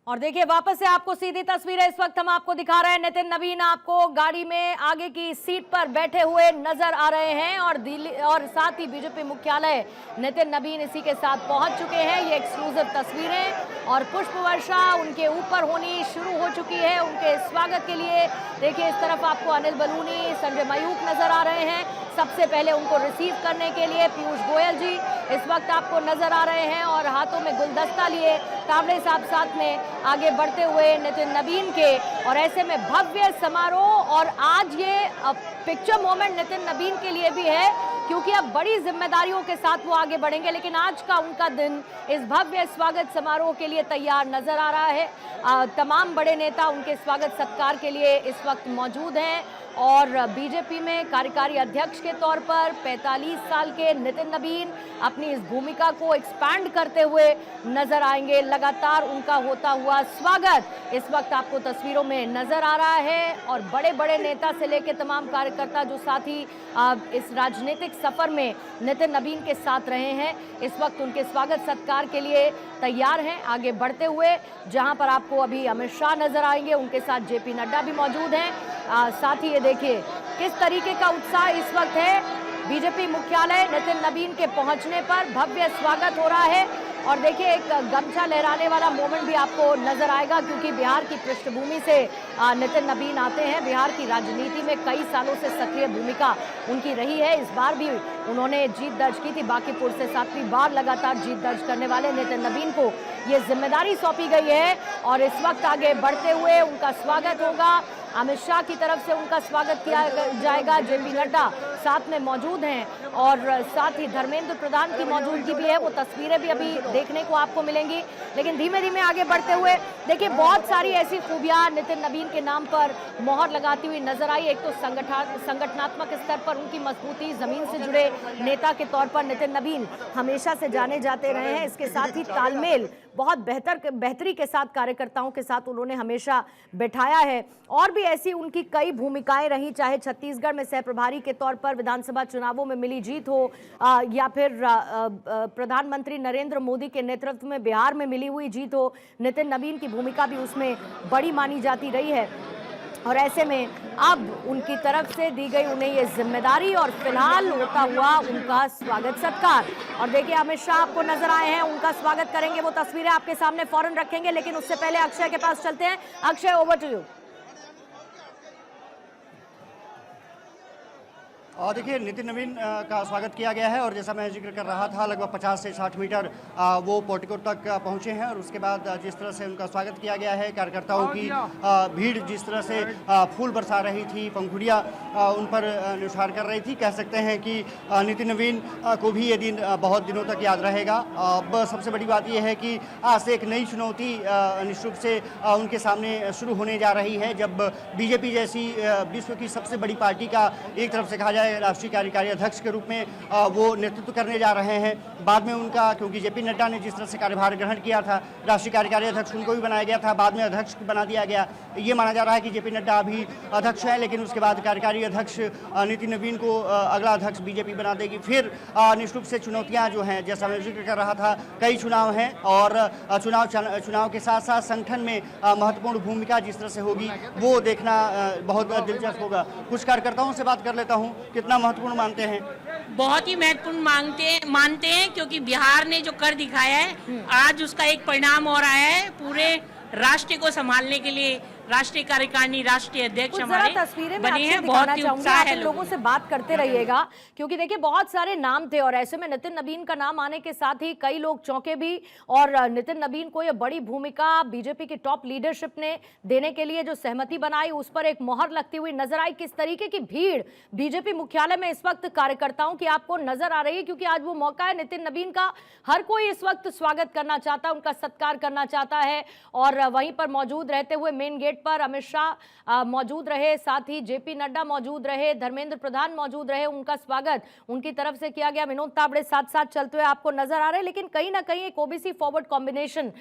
और देखिए वापस से आपको सीधी तस्वीरें इस वक्त हम आपको दिखा रहे हैं। नितिन नवीन आपको गाड़ी में आगे की सीट पर बैठे हुए नजर आ रहे हैं और दिल्ली और साथ ही बीजेपी मुख्यालय नितिन नवीन इसी के साथ पहुंच चुके हैं। ये एक्सक्लूसिव तस्वीरें और पुष्प वर्षा उनके ऊपर होनी शुरू हो चुकी है उनके स्वागत के लिए। देखिए इस तरफ आपको अनिल बलूनी, संजय मयूख नजर आ रहे हैं। सबसे पहले उनको रिसीव करने के लिए पीयूष गोयल जी इस वक्त आपको नजर आ रहे हैं और हाथों में गुलदस्ता लिए कावड़े साहब साथ में आगे बढ़ते हुए नितिन नवीन के। और ऐसे में भव्य समारोह और आज ये पिक्चर मोमेंट नितिन नवीन के लिए भी है क्योंकि अब बड़ी जिम्मेदारियों के साथ वो आगे बढ़ेंगे, लेकिन आज का उनका दिन इस भव्य स्वागत समारोह के लिए तैयार नजर आ रहा है। तमाम बड़े नेता उनके स्वागत सत्कार के लिए इस वक्त मौजूद हैं और बीजेपी में कार्यकारी अध्यक्ष के तौर पर 45 साल के नितिन नवीन अपनी इस भूमिका को एक्सपैंड करते हुए नजर आएंगे। लगातार उनका होता हुआ स्वागत इस वक्त आपको तस्वीरों में नजर आ रहा है और बड़े बड़े नेता से लेकर तमाम कार्यकर्ता जो साथ ही इस राजनीतिक सफर में नितिन नवीन के साथ रहे हैं इस वक्त उनके स्वागत सत्कार के लिए तैयार हैं आगे बढ़ते हुए। जहां पर आपको अभी अमित शाह नजर आएंगे, उनके साथ जेपी नड्डा भी मौजूद हैं। साथ ही ये देखिए किस तरीके का उत्साह इस वक्त है। बीजेपी मुख्यालय नितिन नवीन के पहुंचने पर भव्य स्वागत हो रहा है और देखिए एक गमछा लहराने वाला मोमेंट भी आपको नजर आएगा क्योंकि बिहार की पृष्ठभूमि से नितिन नवीन आते हैं। बिहार की राजनीति में कई सालों से सक्रिय भूमिका उनकी रही है। इस बार भी उन्होंने जीत दर्ज की थी। बांकीपुर से 7वीं बार लगातार जीत दर्ज करने वाले नितिन नवीन को ये जिम्मेदारी सौंपी गई है और इस वक्त आगे बढ़ते हुए उनका स्वागत होगा। अमित शाह की तरफ से उनका स्वागत किया जाएगा। जेपी नड्डा साथ में मौजूद हैं और साथ ही धर्मेंद्र प्रधान की मौजूदगी भी है। वो तस्वीरें भी अभी देखने को आपको मिलेंगी, लेकिन धीमे धीमे आगे बढ़ते हुए देखिए बहुत सारी ऐसी खूबियां नितिन नवीन के नाम पर मोहर लगाती हुई नजर आई। एक तो संगठनात्मक स्तर पर उनकी मजबूती, जमीन से जुड़े नेता के तौर पर नितिन नवीन हमेशा से जाने जाते रहे हैं। इसके साथ ही तालमेल बहुत बेहतरी के साथ कार्यकर्ताओं के साथ उन्होंने हमेशा बैठाया है। और भी ऐसी उनकी कई भूमिकाएं रही, चाहे छत्तीसगढ़ में सह प्रभारी के तौर पर विधानसभा चुनावों में मिली जीत हो या फिर प्रधानमंत्री नरेंद्र मोदी के नेतृत्व में बिहार में मिली हुई जीत हो। नितिन नवीन की भूमिका भी उसमें बड़ी मानी जाती रही है और ऐसे में अब उनकी तरफ से दी गई उन्हें ये जिम्मेदारी और फिलहाल होता हुआ उनका स्वागत सत्कार। और देखिए अमित शाह आपको नजर आए हैं, उनका स्वागत करेंगे। वो तस्वीरें आपके सामने फौरन रखेंगे, लेकिन उससे पहले अक्षय के पास चलते हैं। Akshay, over to you. और देखिए नितिन नवीन का स्वागत किया गया है और जैसा मैं जिक्र कर रहा था लगभग 50 से 60 मीटर वो पोर्टिको तक पहुंचे हैं और उसके बाद जिस तरह से उनका स्वागत किया गया है, कार्यकर्ताओं की भीड़ जिस तरह से फूल बरसा रही थी, पंखुड़ियाँ उन पर निशार कर रही थी। कह सकते हैं कि नितिन नवीन को भी ये दिन बहुत दिनों तक याद रहेगा। अब सबसे बड़ी बात यह है कि आज से एक नई चुनौती निश्चित रूप से उनके सामने शुरू होने जा रही है। जब बीजेपी जैसी विश्व की सबसे बड़ी पार्टी का एक तरफ से कहा जाए राष्ट्रीय कार्यकारी अध्यक्ष के रूप में वो नेतृत्व करने जा रहे हैं, बाद में उनका क्योंकि जेपी नड्डा ने जिस तरह से कार्यभार ग्रहण किया था, राष्ट्रीय कार्यकारी अध्यक्ष उनको भी बनाया गया था, बाद में अध्यक्ष बना दिया गया। ये माना जा रहा है कि जेपी नड्डा अभी अध्यक्ष है, लेकिन उसके बाद कार्यकारी अध्यक्ष नितिन नवीन को अगला अध्यक्ष बीजेपी बना देगी। फिर निश्चित रूप से चुनौतियाँ जो हैं, जैसा मैं जिक्र कर रहा था, कई चुनाव हैं और चुनाव के साथ साथ संगठन में महत्वपूर्ण भूमिका जिस तरह से होगी वो देखना बहुत दिलचस्प होगा। कुछ कार्यकर्ताओं से बात कर लेता हूँ, कितना महत्वपूर्ण मानते हैं? बहुत ही महत्वपूर्ण मानते हैं क्योंकि बिहार ने जो कर दिखाया है आज उसका एक परिणाम और आया है। पूरे राष्ट्र को संभालने के लिए राष्ट्रीय कार्यकारिणी, राष्ट्रीय अध्यक्ष हमारे तस्वीरें बने हैं। बहुत ही उत्साह है। लोगों से बात करते रहिएगा क्योंकि देखिए बहुत सारे नाम थे और ऐसे में नितिन नवीन का नाम आने के साथ ही कई लोग चौंके भी। और नितिन नवीन को यह बड़ी भूमिका बीजेपी की टॉप लीडरशिप ने देने के लिए जो सहमति बनाई उस पर एक मोहर लगती हुई नजर आई। किस तरीके की भीड़ बीजेपी मुख्यालय में इस वक्त कार्यकर्ताओं की आपको नजर आ रही है, क्योंकि आज वो मौका है नितिन नवीन का। हर कोई इस वक्त स्वागत करना चाहता है, उनका सत्कार करना चाहता है और वहीं पर मौजूद रहते हुए मेन गेट गेट पर अमित शाह मौजूद रहे, साथ ही जेपी नड्डा मौजूद रहे, धर्मेंद्र प्रधान मौजूद रहे, उनका स्वागत उनकी तरफ से किया गया। विनोद तावड़े साथ साथ चलते हुए आपको नजर आ रहे हैं, लेकिन कहीं ना कहीं एक ओबीसी फॉरवर्ड कॉम्बिनेशन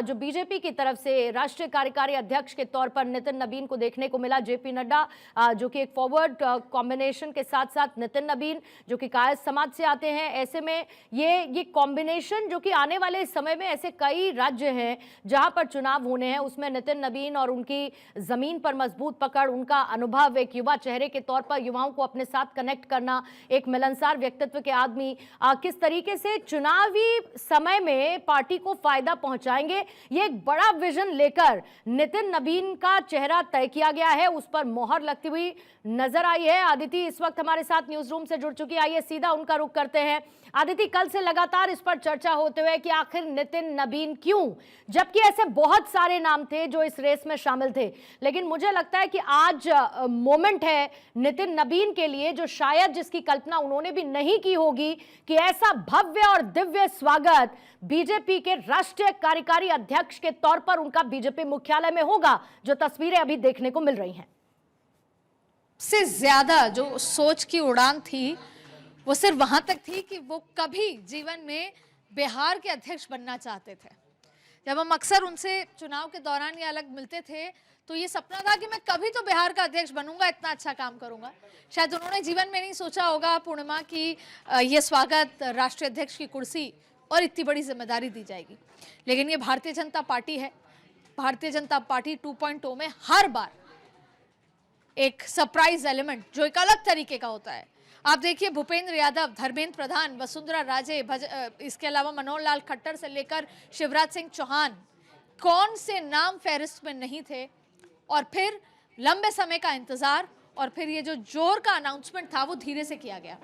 जो बीजेपी की तरफ से राष्ट्रीय कार्यकारी अध्यक्ष के तौर पर नितिन नबीन को देखने को मिला। जेपी नड्डा जो कि एक फॉरवर्ड कॉम्बिनेशन के साथ साथ नितिन नबीन जो कि कायस्थ समाज से आते हैं। ऐसे में ये कॉम्बिनेशन जो कि आने वाले समय में ऐसे कई राज्य हैं जहां पर चुनाव होने हैं, उसमें नितिन नबीन और उनकी जमीन पर मजबूत पकड़, उनका अनुभव, एक युवा चेहरे के तौर पर युवाओं को अपने साथ कनेक्ट करना, एक मिलनसार व्यक्तित्व के आदमी किस तरीके से चुनावी समय में पार्टी को फायदा पहुंचाएंगे, ये एक बड़ा विजन लेकर नितिन नबीन का चेहरा तय किया गया है, उस पर मोहर लगती हुई नजर आई है। आदिति इस वक्त हमारे साथ न्यूज रूम से जुड़ चुकी है, आइए सीधा उनका रुख करते हैं। आदिति, कल से लगातार इस पर चर्चा होते हुए कि आखिर नितिन नबीन क्यों, जबकि ऐसे बहुत सारे नाम थे जो इस रेस में शामिल थे, लेकिन मुझे लगता है कि आज मोमेंट है नितिन नबीन के लिए जो शायद जिसकी कल्पना उन्होंने भी नहीं की होगी कि ऐसा भव्य और दिव्य स्वागत बीजेपी के राष्ट्रीय कार्यकारी अध्यक्ष के तौर पर उनका बीजेपी मुख्यालय में होगा, जो तस्वीरें अभी देखने को मिल रही हैं। से ज्यादा जो सोच की उड़ान थी वो सिर्फ वहां तक थी कि वो कभी जीवन में बिहार के अध्यक्ष बनना चाहते थे। जब हम अक्सर उनसे चुनाव के दौरान या अलग मिलते थे तो ये सपना था कि मैं कभी तो बिहार का अध्यक्ष बनूंगा, इतना अच्छा काम करूंगा। शायद उन्होंने जीवन में नहीं सोचा होगा पूर्णिमा की ये स्वागत, राष्ट्रीय अध्यक्ष की कुर्सी और इतनी बड़ी जिम्मेदारी दी जाएगी। लेकिन ये भारतीय जनता पार्टी है। भारतीय जनता पार्टी 2.0 में हर बार एक सरप्राइज एलिमेंट जो एक अलग तरीके का होता है। आप देखिए भूपेंद्र यादव, धर्मेंद्र प्रधान, वसुंधरा राजे, इसके अलावा मनोहर लाल खट्टर से लेकर शिवराज सिंह चौहान, कौन से नाम फहरिस्त में नहीं थे। और फिर लंबे समय का इंतजार और फिर ये जो जोर का अनाउंसमेंट था वो धीरे से किया गया।